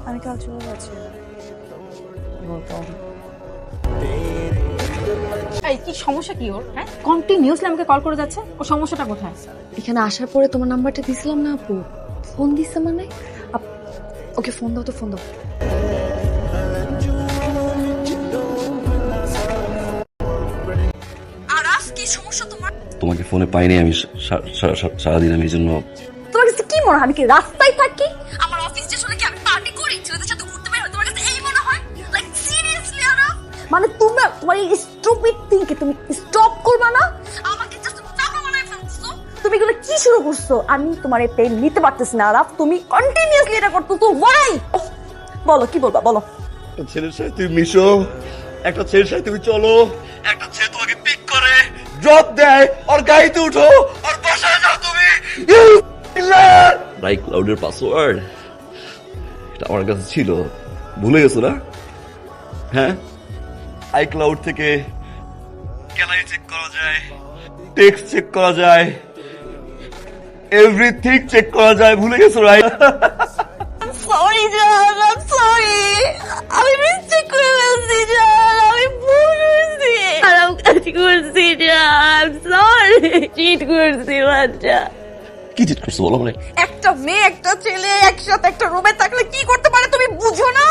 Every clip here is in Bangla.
আমি কাল চলে যাচ্ছি। এই কি সমস্যা কি ওর? হ্যাঁ, কন্টিনিউয়াসলি আমাকে কল করে যাচ্ছে। ও সমস্যাটা কোথায়? এখানে আসার পরে তোমার নাম্বারটা দিছিলাম না আপু, ফোন দিছে মানে ওকে ফোন দাও তো, ফোন দাও। আরাফ, কি সমস্যা তোমার? তোমাকে ফোনে পাইনি আমি সারাদিন, আমি এই জন্য। তোমার কাছে কি মনে হয় আমি কি রাস্তায় থাকি? আমার অফিস স্টেশনে কি আমি পার্টি করি, ছেলেদের সাথে ঘুরতে বের হই? তোমার কাছে এই মনে হয়? লাইক সিরিয়াসলি আরাফ, মানে তোমার এই স্টুপিড থিংকে তুমি স্টপ করবা না? আমাকে জাস্ট চাপা বানায় ফেলছো। তুমি এগুলো কি শুরু করছো? আমি তোমার এই পেন নিতে পারতেছি না আরাফ, তুমি কন্টিনিউয়াসলি এটা করছো তো ওয়াই? বলো কি বলবা, বলো। একটা ছেলের সাথে তুমি মিশো, একটা ছেলের সাথে তুমি চলো, একটা ছেলে তোমাকে পিক করে ড্রপ দেয়, আর গাড়িতে উঠো, আর বাসায় যাও তুমি। রাইট ক্লাউডের পাসওয়ার্ড এটা আমার কাছে ছিল, ভুলে গেছো না? হ্যাঁ, আইক্লাউড থেকে গ্যালারি চেক করা যায়, টেক্সট চেক করা যায়, এভরিথিং চেক করা যায়, ভুলে গেছো? রাইট? সরি জান, আই সরি, আমি মিস্টেক করে ফেলছি জান, আমি ভুল করছি, খারাপ কাজ করছি জান, সরি, চিট করছি বাচ্চা। কি চিট করছো বলো? মানে একটা মেয়ে একটা ছেলে একসাথে একটা রুমে থাকলে কি করতে পারে তুমি বুঝো না?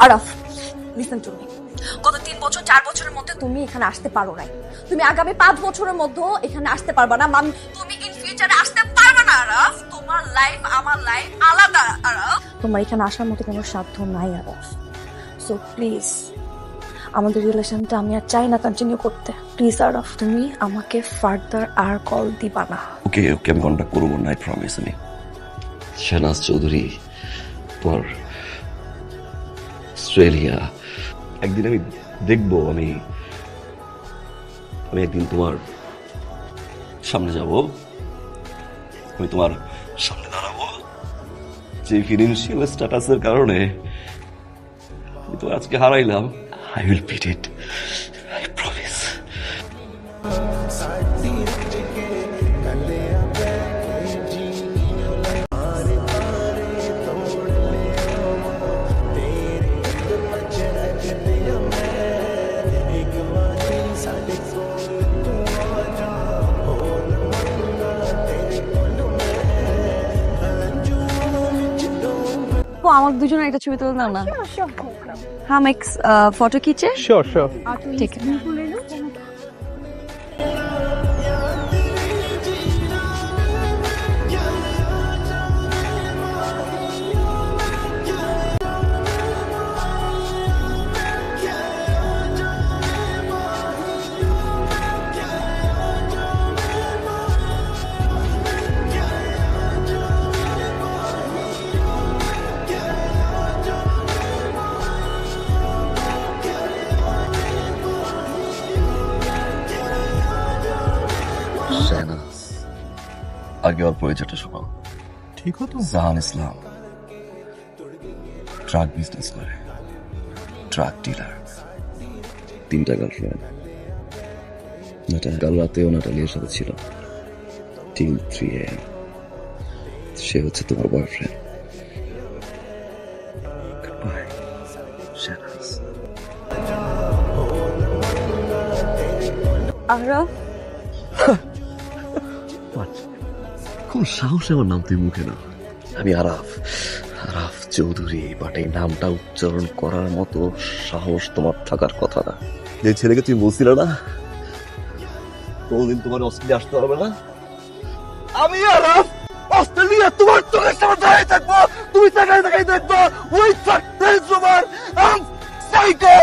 আরাফ, লিসেন টু মি, গত 3 বছর 4 বছরের মধ্যে তুমি এখানে আসতে পারো নাই, তুমি আগামী 5 বছরের মধ্যে এখানে আসতে পারবা না, তুমি ইন ফিউচারে আসতে পারবে না আরাফ। তোমার লাইফ আমার লাইফ আলাদা আরাফ, তোমার এখানে আসার মতো কোনো সাধ্য নাই আরাফ। সো প্লিজ, আমাদের রিলেশনটা আমি আর চাই না কন্টিনিউ করতে। প্লিজ আরাফ, তুমি আমাকে ফার্দার আর কল দিবা না। ওকে ওকে, আমি কন্ট্যাক্ট করবো না, আই প্রমিস। আমি শাহনাজ চৌধুরী, তোমার অস্ট্রেলিয়া। একদিন আমি দেখবো, আমি একদিন তোমার সামনে যাব, আমি তোমার সামনে দাঁড়াবো, যে ফিনান্সিয়াল স্ট্যাটাসের কারণে আমি তো আজকে হারাইলাম। I will beat it, I promise. আমার দুজনের একটা ছবি তুলে দাও না। হ্যাঁ, মেক্স ফটো খিচে। Sure, sure. ঠিক আছে। শাহনাজ, আগে ওর পরিচয়টা শোনাও। ঠিক হতো। জাহান ইসলাম ট্রাক বিজনেস করে, ট্রাক ডিলার, 3টা গার্লফ্রেন্ড। কাল রাতেও নাটালিয়ার সাথে ছিল, টিল 3 AM। সে হচ্ছে তোমার বয়ফ্রেন্ড। গুডবাই শাহনাজ। আরাফ, কোন সাহসে আমার নাম তুই মুখে না? আমি আরাফ, আরাফ চৌধুরী, বাট এই নামটা উচ্চারণ করার মতো সাহস তোমার থাকার কথা না। যে ছেলেকে তুমি বলছিলে না কোনদিন তোমার অস্ট্রেলিয়া আসতে পারবে না, আমি আরাফ অস্ট্রেলিয়া তোমার চোখের সামনে দাঁড়িয়ে থাকবো, তুমি তাকাই তাকাই দেখবো ওই সাকসেস তোমার সাইকো।